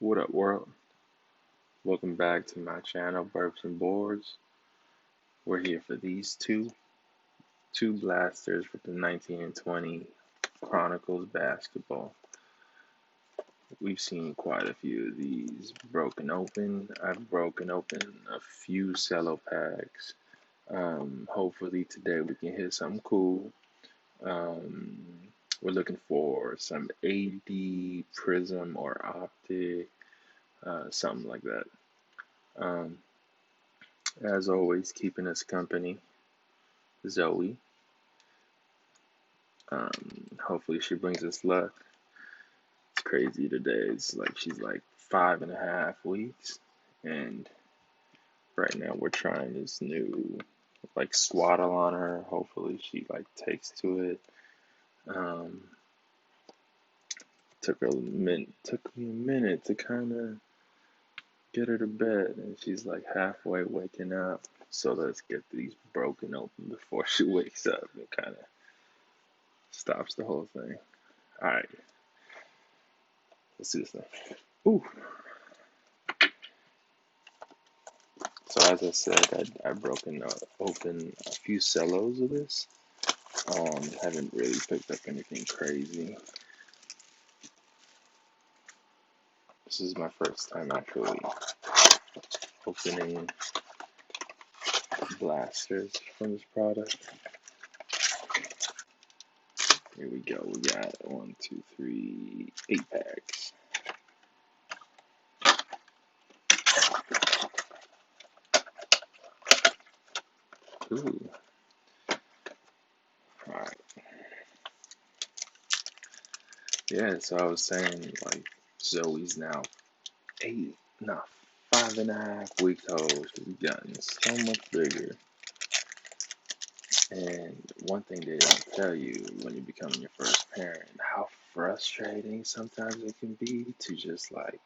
What up, world? Welcome back to my channel, Burps and Boards. We're here for these two blasters for the 19 and 20 Chronicles Basketball. We've seen quite a few of these broken open. I've broken open a few cello packs. Hopefully today we can hit something cool. Um, we're looking for some AD Prism or Optic, something like that. Um, as always, keeping us company, Zoe. Hopefully she brings us luck. It's crazy today. It's like she's like 5.5 weeks, and right now we're trying this new like swaddle on her. Hopefully she like takes to it. Um, took me a minute to kind of get her to bed, and she's like halfway waking up. So let's get these broken open before she wakes up. It kind of stops the whole thing. All right, let's do this thing. Ooh. So as I said, I've broken open a few cellos of this. Haven't really picked up anything crazy. This is my first time actually opening blasters from this product. Here we go. We got 1, 2, 3, 8 packs. Ooh. Alright. Yeah, so I was saying like Zoe's now 5.5 weeks old. She's gotten so much bigger. And one thing they don't tell you when you're becoming your first parent, how frustrating sometimes it can be to just like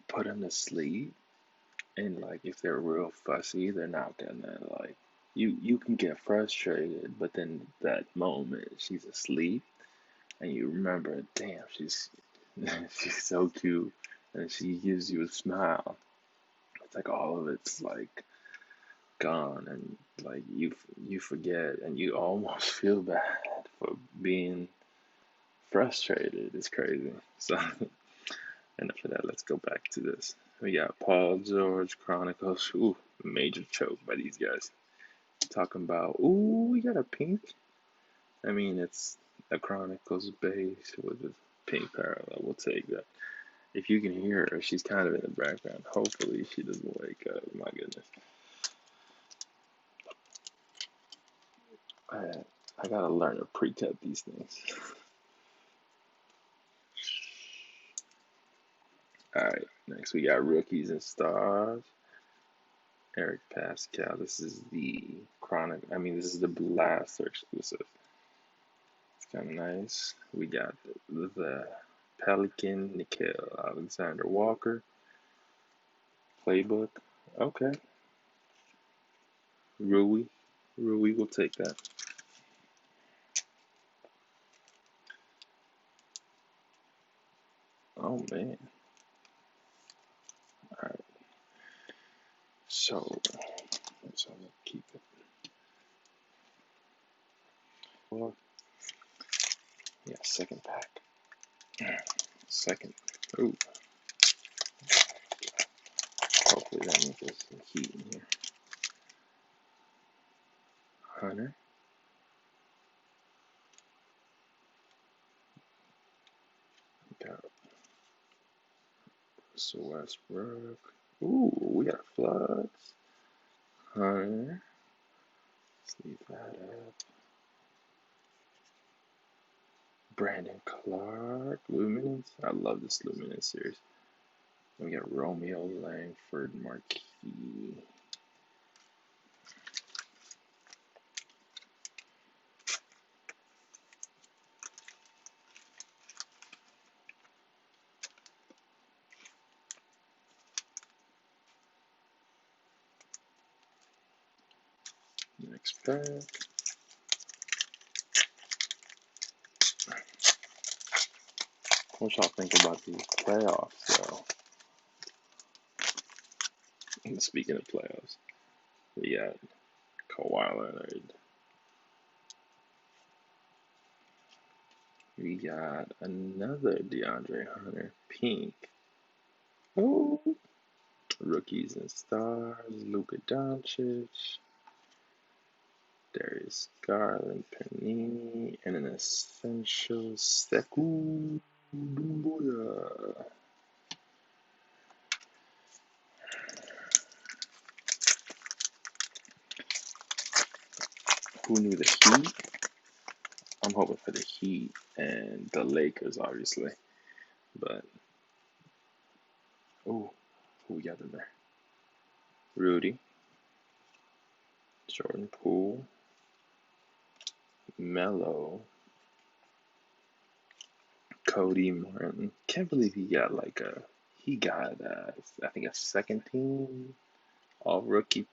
put them to sleep. And like if they're real fussy, they're not gonna like you can get frustrated, but then that moment she's asleep and you remember, damn, she's she's so cute and she gives you a smile. It's like all of it's like gone, and like you forget and you almost feel bad for being frustrated. It's crazy. So enough of that. Let's go back to this. We got Paul George Chronicles. Ooh, major choke by these guys. Talking about, ooh, we got a pink. I mean, it's a Chronicles base with a pink parallel. We'll take that. If you can hear her, she's kind of in the background. Hopefully she doesn't wake up. My goodness. I gotta learn to pre-cut these things. Alright, next we got Rookies and Stars. Eric Pascal. This is this is the Blaster exclusive. It's kind of nice. We got the Pelican, Nikhil Alexander Walker. Playbook. Okay. Rui. Rui will take that. Oh, man. Alright. So, let's keep it. Well, yeah, second pack. Second. Ooh. Hopefully that means there's some heat in here. Hunter. Got Russell Westbrook. Ooh, we got Floods. Hunter. Let's leave that up. Brandon Clark. Luminance. I love this Luminance series. We got Romeo Langford Marquis. Next pack. What y'all think about these playoffs, though? Speaking of playoffs, we got Kawhi Leonard. We got another DeAndre Hunter, pink. Oh, rookies and stars, Luka Doncic, Darius Garland, Panini, and an essential Sekou Doumbouya. Who knew the Heat? I'm hoping for the Heat and the Lakers, obviously. But, oh, who we got in there? Rudy, Jordan Poole, Melo, Cody Martin. Can't believe he got I think a second team all rookie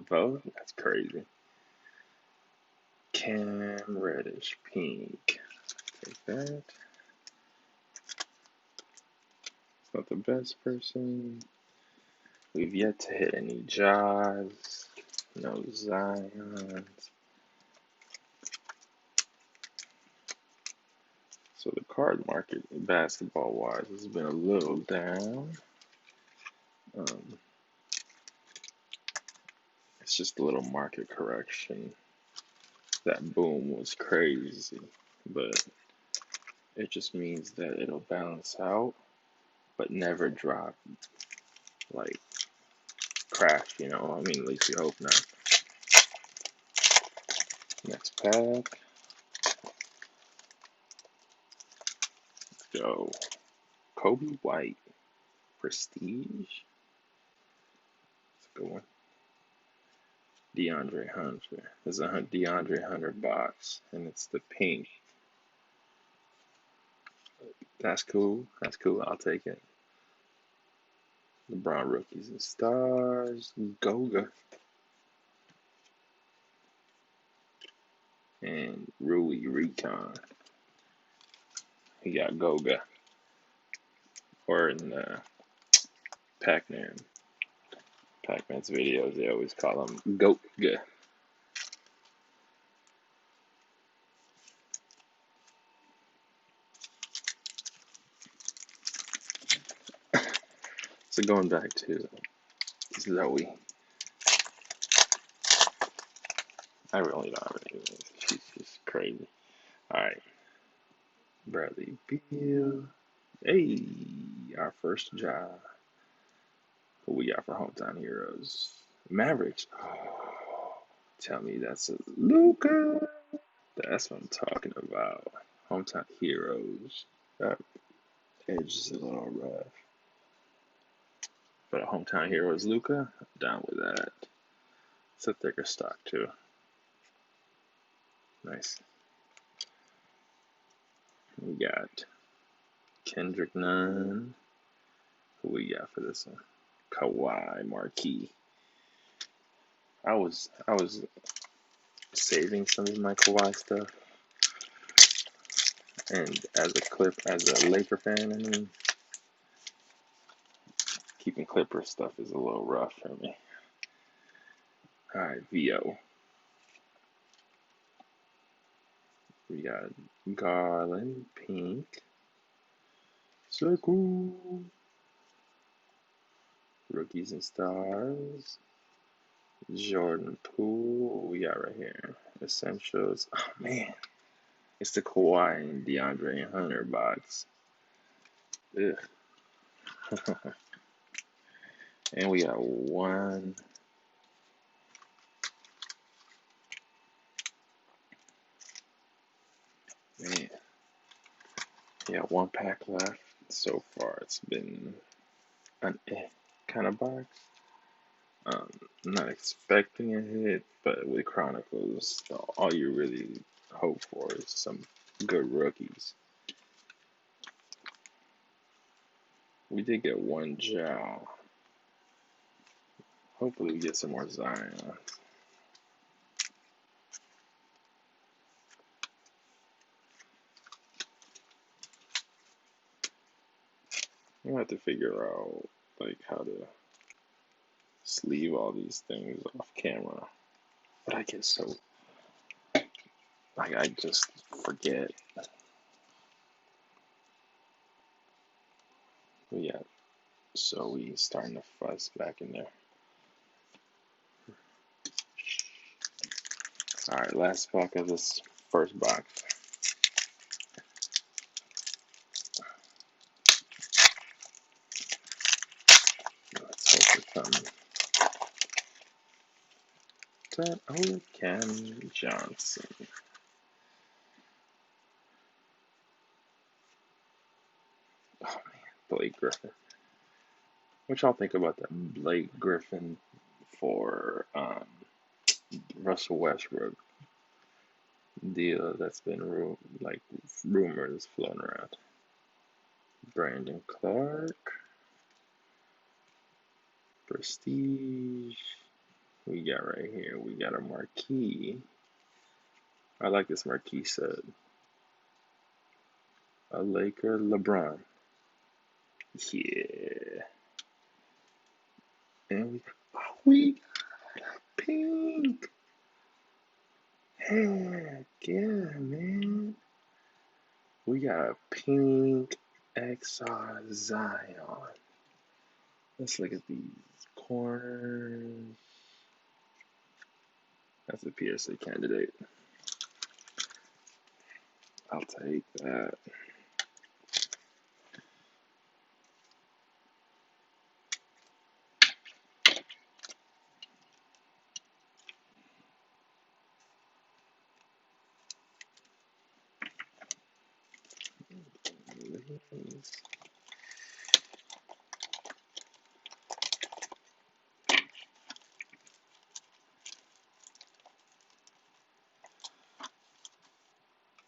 vote. That's crazy. Cam Reddish, pink. Take that. It's not the best person. We've yet to hit any Jaws. No Zions. So the card market, basketball-wise, has been a little down. It's just a little market correction. That boom was crazy, but it just means that it'll balance out, but never drop, like crash, I mean, at least we hope not. Next pack. Let's go. Kobe White. Prestige. That's a good one. DeAndre Hunter. There's a DeAndre Hunter box, and it's the pink. That's cool. That's cool. I'll take it. LeBron rookies and stars. Goga. And Rui Recon. He got Goga. Or in Pac-Man. Pac-Man's videos, they always call him Goga. So going back to Zoe. I really don't have any. She's just crazy. Alright. Bradley Beal. Hey, our first job. What we got for Hometown Heroes? Mavericks. Oh, tell me that's a Luka. That's what I'm talking about. Hometown Heroes. That edge is a little rough. But a Hometown Heroes Luka, I'm down with that. It's a thicker stock too. Nice. We got Kendrick Nunn. Who we got for this one? Kawhi Marquee. I was saving some of my Kawhi stuff, and as a Laker fan, I mean, keeping Clipper stuff is a little rough for me. All right, VO. We got Garland, pink. Circle. Rookies and stars. Jordan Poole. What we got right here? Essentials. Oh man, it's the Kawhi and DeAndre Hunter box. Ugh. And we got one. Man. Yeah, one pack left. So far, it's been an kind of box. I'm not expecting a hit, but with Chronicles, all you really hope for is some good rookies. We did get one job. Hopefully we get some more Zion. I have to figure out like how to sleeve all these things off camera. But I get so like I just forget. But yeah, so we starting to fuss back in there. Alright, last pack of this first box. Let's hope for something. Cam Johnson. Oh man, Blake Griffin. What y'all think about that Blake Griffin for Russell Westbrook deal that's been rumors floating around? Brandon Clark, Prestige. We got right here. We got a marquee. I like this marquee set. A Laker, LeBron. Yeah. And we got a pink. Heck yeah, man. We got a pink XR Zion. Let's look at these corners. That's a PSA candidate. I'll take that.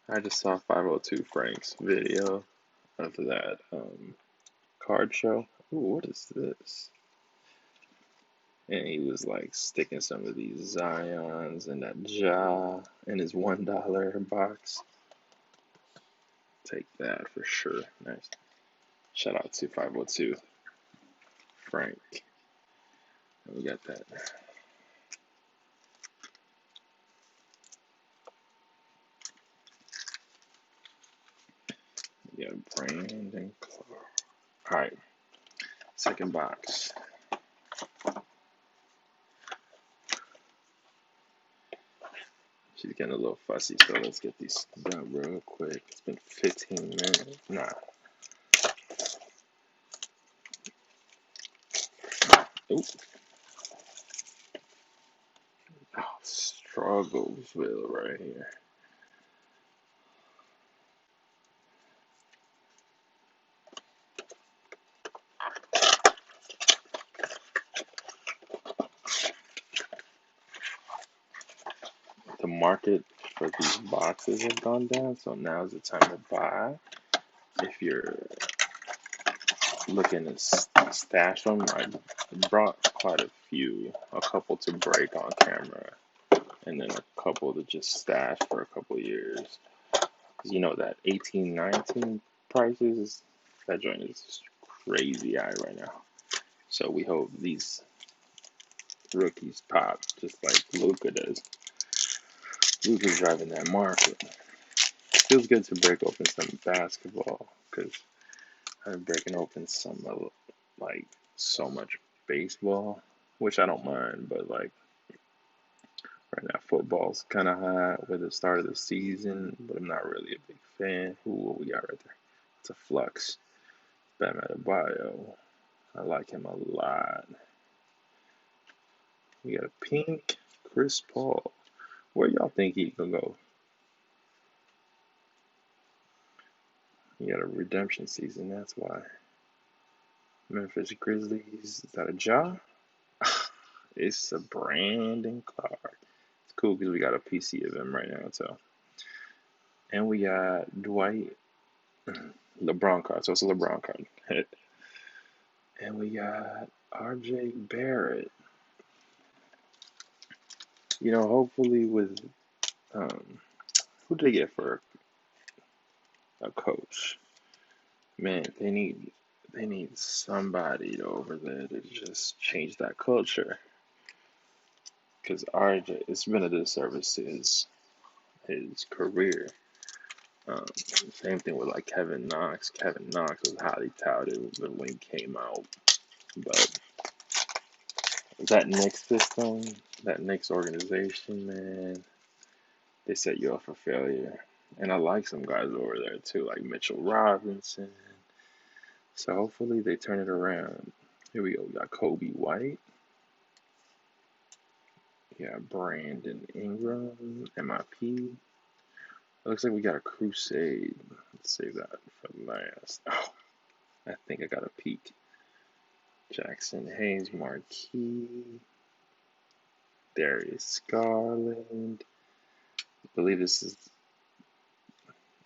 I just saw 502 Frank's video of that card show. Ooh, what is this? And he was like sticking some of these Zions in that jar in his $1 box. Take that for sure. Nice. Shout out to 502 Frank. And we got that. We got Brandon Clark. Alright. Second box. She's getting a little fussy, so let's get these done real quick. It's been 15 minutes. Nah. Oop. Oh, Strugglesville right here. The market for these boxes have gone down, so now's the time to buy. If you're looking to stash them, I brought quite a few, a couple to break on camera, and then a couple to just stash for a couple years. Because you know that 18, 19 prices, that joint is crazy high right now. So we hope these rookies pop just like Luka does. Luka's driving that market. Feels good to break open some basketball because I'm breaking open some like so much baseball, which I don't mind, but like right now football's kind of hot with the start of the season, but I'm not really a big fan. Ooh, what we got right there? It's a flux. Bam Adebayo. I like him a lot. We got a pink Chris Paul. Where y'all think he could go? You got a redemption season, that's why. Memphis Grizzlies, is that a Ja? It's a Brandon Clark. It's cool because we got a PC of him right now, so. And we got Dwight, LeBron card, so it's a LeBron card. And we got RJ Barrett. You know, hopefully with, who did they get for a coach? Man, they need They need somebody over there to just change that culture. Because RJ, it's been a disservice to his career. Same thing with like Kevin Knox. Kevin Knox was highly touted when he came out, but that Knicks system, that Knicks organization, man, they set you up for failure. And I like some guys over there too, like Mitchell Robinson. So hopefully they turn it around. Here we go. We got Kobe White. Yeah, Brandon Ingram, MIP. Looks like we got a Crusade. Let's save that for last. Oh, I think I got a peek. Jackson Hayes, Marquis, Darius Garland. I believe this is.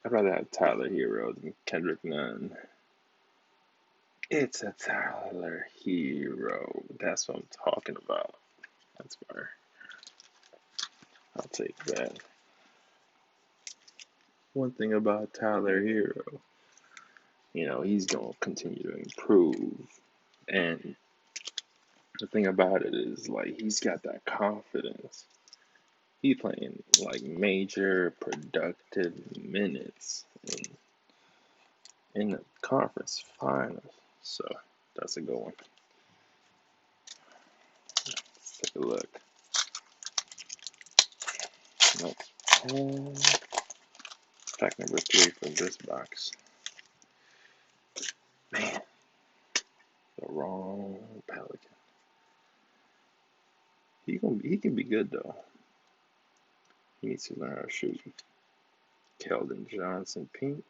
I'd rather have Tyler Hero than Kendrick Nunn. It's a Tyler Hero. That's what I'm talking about. That's better. I'll take that. One thing about Tyler Hero, he's going to continue to improve. And the thing about it is, like, he's got that confidence. He playing, like, major productive minutes in the conference finals. So, that's a good one. Let's take a look. Next pack number 3 for this box. Man, the wrong Pelican. He can be good though. He needs to learn how to shoot. Keldon Johnson, pink.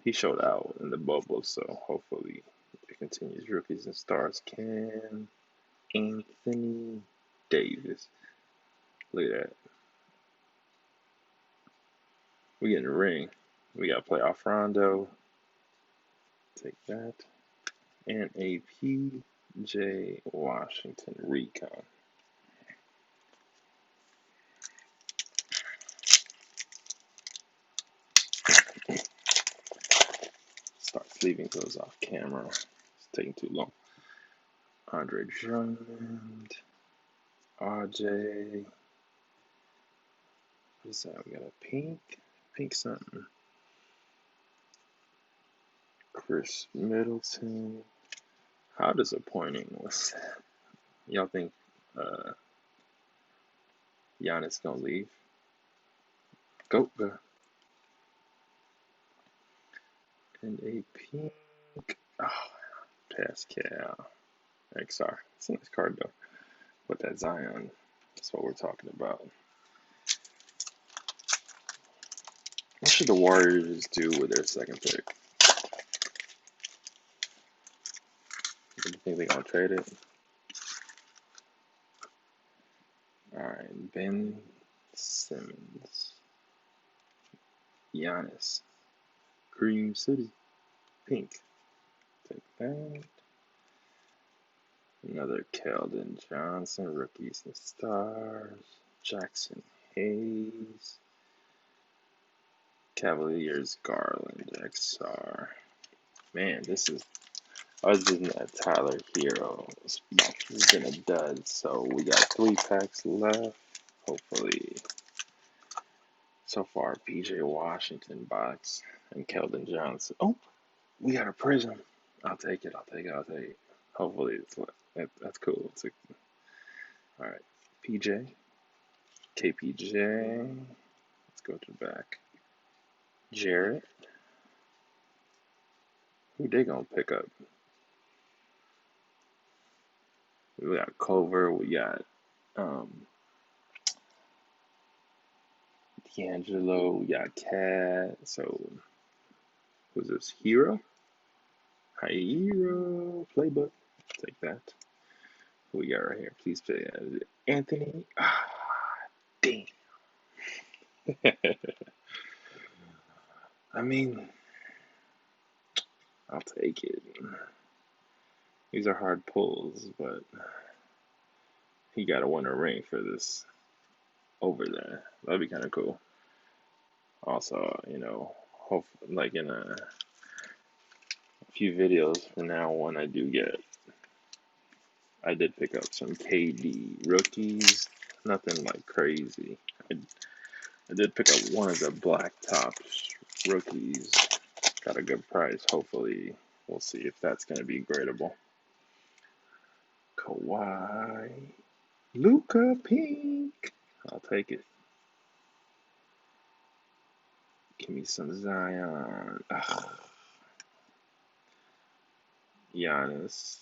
He showed out in the bubble, so hopefully it continues. Rookies and stars. Cam Anthony Davis. Look at that. We getting a ring. We got playoff Rondo. Take that. And a PJ Washington recon. Start leaving those off camera. It's taking too long. Andre Drummond. RJ. What is that? We got a pink something. Chris Middleton. How disappointing was that? Y'all think Giannis gonna leave? Go. And a pink. Oh, Pascal. XR. It's a nice card though. With that Zion. That's what we're talking about. What should the Warriors do with their second pick? Do you think they're gonna trade it? Alright, Ben Simmons. Giannis. Cream City. Pink. Take that. Another Keldon Johnson. Rookies and stars. Jackson Hayes. Cavaliers Garland. XR. Man, this is. Other than that, Tyler Hero. This box has been a dud. So we got 3 packs left. Hopefully. So far, PJ Washington box and Keldon Johnson. Oh, we got a prism. I'll take it. Hopefully, that's cool. All right, PJ, KPJ. Let's go to the back. Jarrett. Who they gonna pick up? We got Culver. We got D'Angelo. We got Cat. So who's this? Hero. Hero playbook. Take that. Who we got right here? Please play Anthony. Damn. I mean, I'll take it. These are hard pulls, but he got to win a ring for this over there. That'd be kind of cool. Also, hope like in a few videos from now on. I did pick up some KD rookies, nothing like crazy. I did pick up one of the black tops rookies, got a good price. Hopefully, we'll see if that's going to be gradable. Kawhi, Luka pink. I'll take it. Give me some Zion. Ugh. Giannis.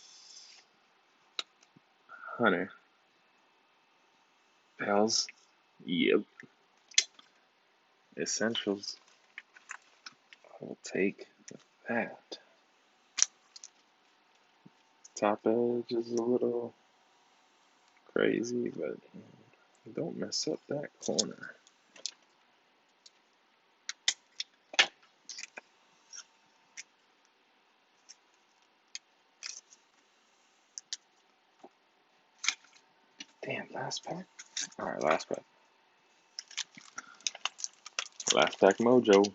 Hunter. Bells. Yep. Essentials. I'll take that. Top edge is a little crazy, but don't mess up that corner. Damn, last pack? Alright, last pack. Last pack mojo.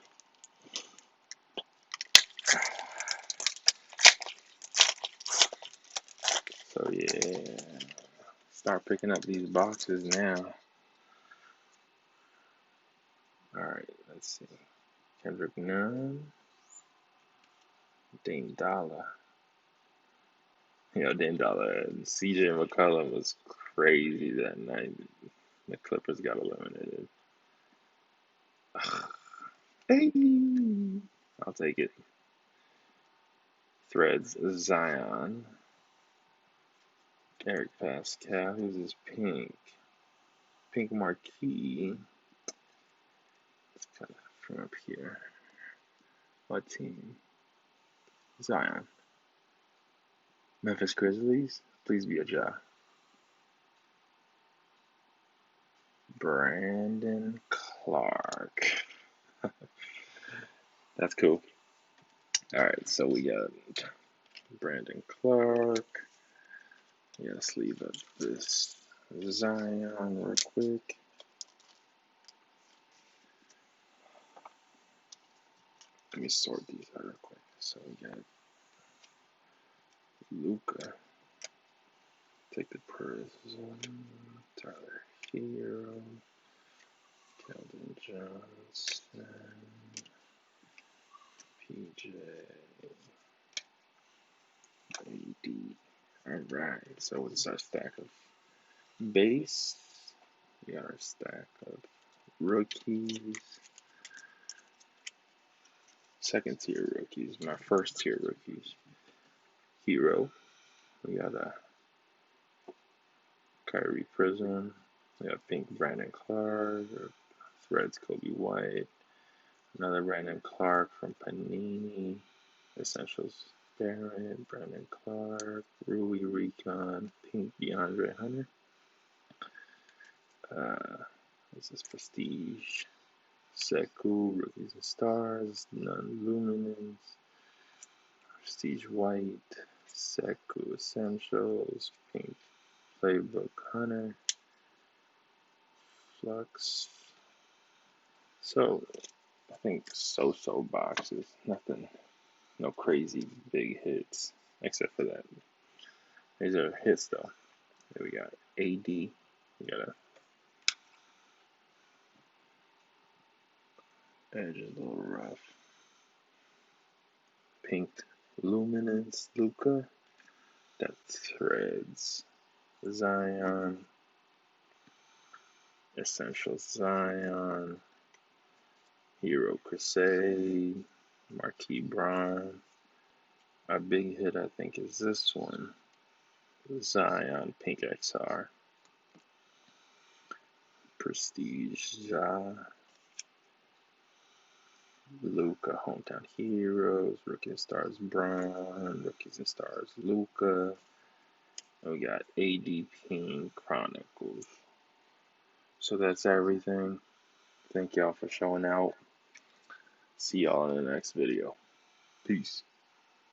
So yeah, start picking up these boxes now. Alright, let's see. Kendrick Nunn. Dame Dollar. Dame Dollar and CJ McCollum was crazy that night. The Clippers got eliminated. Hey, I'll take it. Threads Zion. Eric Pascal. Who's this pink? Pink marquee. It's kind of from up here. What team? Zion. Memphis Grizzlies. Please be a Ja. Brandon Clark. That's cool. Alright, so we got Brandon Clark. Yeah, let's leave up this Zion real quick. Let me sort these out real quick. So we got Luka. Take the Prism. Tyler Herro. Keldon Johnson. PJ. AD. Alright, so it's our stack of base. We got our stack of rookies. Second tier rookies. My first tier rookies. Hero. We got a Kyrie Prism. We got pink Brandon Clark. Threads Kobe White. Another Brandon Clark from Panini. Essentials Barrett. Brandon Clark. Rui Recon. Pink DeAndre Hunter. This is Prestige. Sekou. Rookies and Stars. Non-Luminance. Prestige White. Sekou Essentials. Pink Playbook Hunter. Flux. So, I think so-so boxes. Nothing, no crazy big hits, except for that. These are hits, though. Here we got AD. We got a edge is a little rough. Pink Luminance Luka. That's Threads. Zion. Essential Zion. Hero Crusade. Marquee Braun. Our big hit, I think, is this one. Zion Pink XR. Prestige Ja. Luka Hometown Heroes. Rookie and Stars Braun. Rookies and Stars Luka. And we got AD Pink Chronicles. So that's everything. Thank y'all for showing out. See y'all in the next video. Peace.